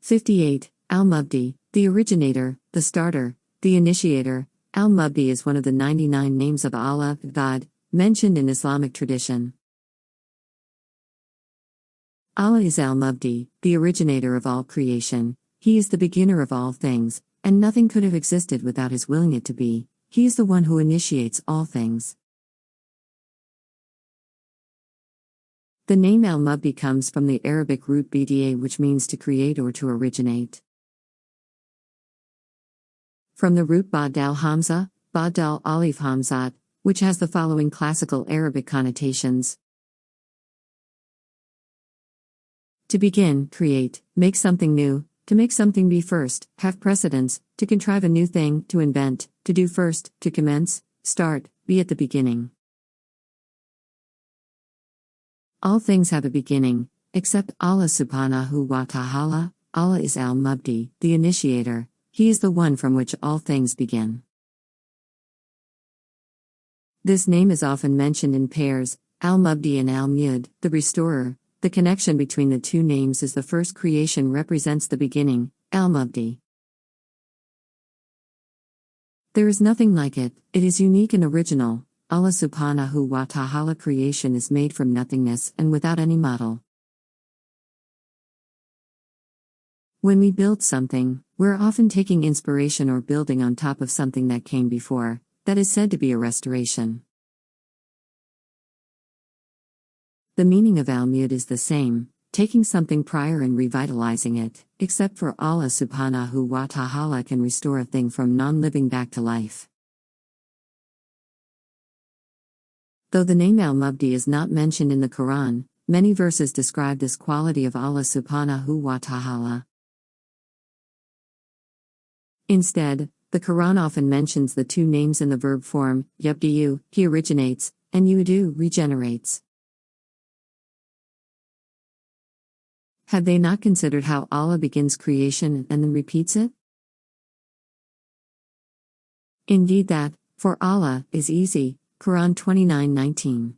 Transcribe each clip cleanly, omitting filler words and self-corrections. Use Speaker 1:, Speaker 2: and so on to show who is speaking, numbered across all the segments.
Speaker 1: 58. Al-Mubdi, the originator, the starter, the initiator. Al-Mubdi is one of the 99 names of Allah, God, mentioned in Islamic tradition. Allah is Al-Mubdi, the originator of all creation. He is the beginner of all things, and nothing could have existed without His willing it to be. He is the one who initiates all things. The name Al-Mubdi comes from the Arabic root bda, which means to create or to originate. From the root ba-dal hamza, ba-dal alif hamzat, which has the following classical Arabic connotations. To begin, create, make something new, to make something be first, have precedence, to contrive a new thing, to invent, to do first, to commence, start, be at the beginning. All things have a beginning, except Allah subhanahu wa ta'ala. Allah is Al-Mubdi, the initiator. He is the one from which all things begin. This name is often mentioned in pairs, Al-Mubdi and Al-Mud, the restorer. The connection between the two names is the first creation represents the beginning, Al-Mubdi. There is nothing like it, it is unique and original. Allah subhanahu wa ta'ala creation is made from nothingness and without any model. When we build something, we're often taking inspiration or building on top of something that came before, that is said to be a restoration. The meaning of Al-Mud is the same, taking something prior and revitalizing it, except for Allah subhanahu wa ta'ala can restore a thing from non-living back to life. Though the name Al-Mubdi is not mentioned in the Quran, many verses describe this quality of Allah subhanahu wa ta'ala. Instead, the Quran often mentions the two names in the verb form, yubdiyu, He originates, and yudu, regenerates. Have they not considered how Allah begins creation and then repeats it? Indeed that, for Allah, is easy. Quran 29:19.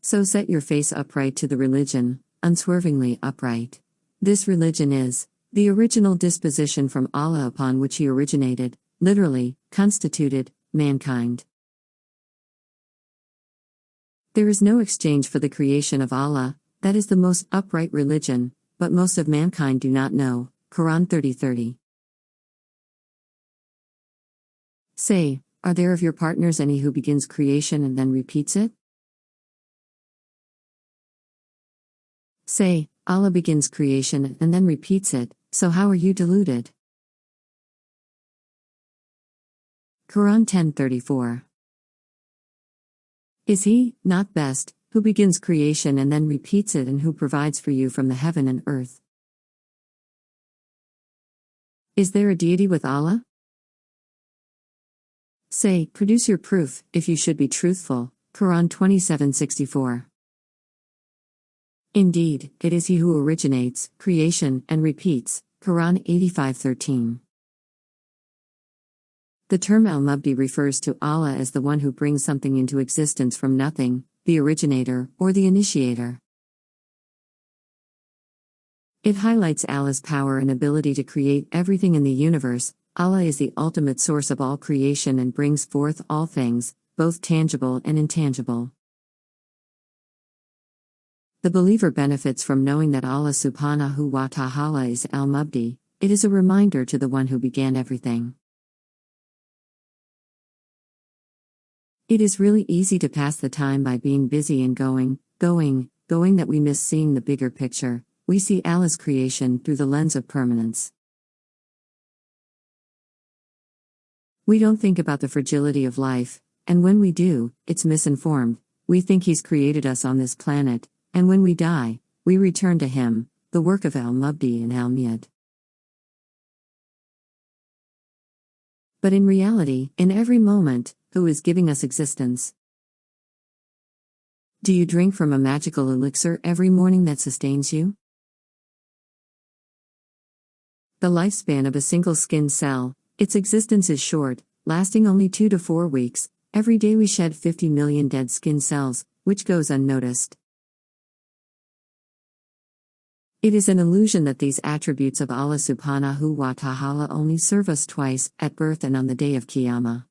Speaker 1: So set your face upright to the religion, unswervingly upright. This religion is the original disposition from Allah upon which He originated, literally, constituted, mankind. There is no exchange for the creation of Allah, that is the most upright religion, but most of mankind do not know. Quran 30:30. Say, are there of your partners any who begins creation and then repeats it? Say, Allah begins creation and then repeats it, so how are you deluded? Quran 10:34. Is He, not best, who begins creation and then repeats it and who provides for you from the heaven and earth? Is there a deity with Allah? Say, produce your proof, if you should be truthful. Quran 27:64. Indeed, it is He who originates creation and repeats. Quran 85:13. The term Al-Mubdi refers to Allah as the one who brings something into existence from nothing, the originator, or the initiator. It highlights Allah's power and ability to create everything in the universe. Allah is the ultimate source of all creation and brings forth all things, both tangible and intangible. The believer benefits from knowing that Allah subhanahu wa ta'ala is Al-Mubdi. It is a reminder to the one who began everything. It is really easy to pass the time by being busy and going that we miss seeing the bigger picture. We see Allah's creation through the lens of permanence. We don't think about the fragility of life, and when we do, it's misinformed. We think He's created us on this planet, and when we die, we return to Him, the work of Al-Mubdi and Al-Mud. But in reality, in every moment, who is giving us existence? Do you drink from a magical elixir every morning that sustains you? The lifespan of a single skin cell, its existence is short, lasting only 2 to 4 weeks. Every day we shed 50 million dead skin cells, which goes unnoticed. It is an illusion that these attributes of Allah subhanahu wa ta'ala only serve us twice, at birth and on the day of Qiyamah.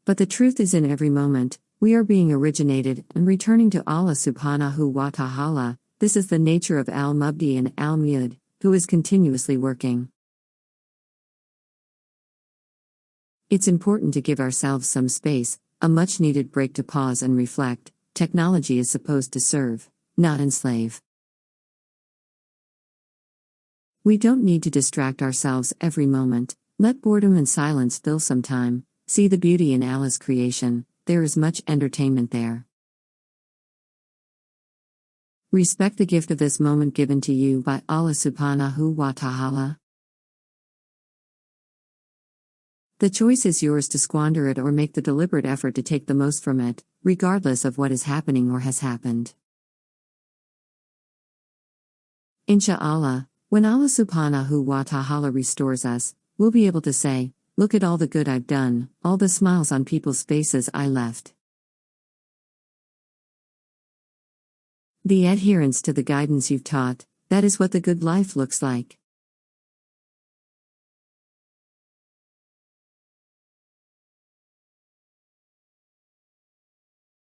Speaker 1: But the truth is, in every moment, we are being originated and returning to Allah subhanahu wa ta'ala. This is the nature of al-Mubdi and al-Mud, who is continuously working. It's important to give ourselves some space, a much-needed break to pause and reflect. Technology is supposed to serve, not enslave. We don't need to distract ourselves every moment. Let boredom and silence fill some time. See the beauty in Allah's creation, there is much entertainment there. Respect the gift of this moment given to you by Allah subhanahu wa ta'ala. The choice is yours to squander it or make the deliberate effort to take the most from it, regardless of what is happening or has happened. Insha'Allah, when Allah subhanahu wa ta'ala restores us, we'll be able to say, "Look at all the good I've done, all the smiles on people's faces I left." The adherence to the guidance you've taught, that is what the good life looks like.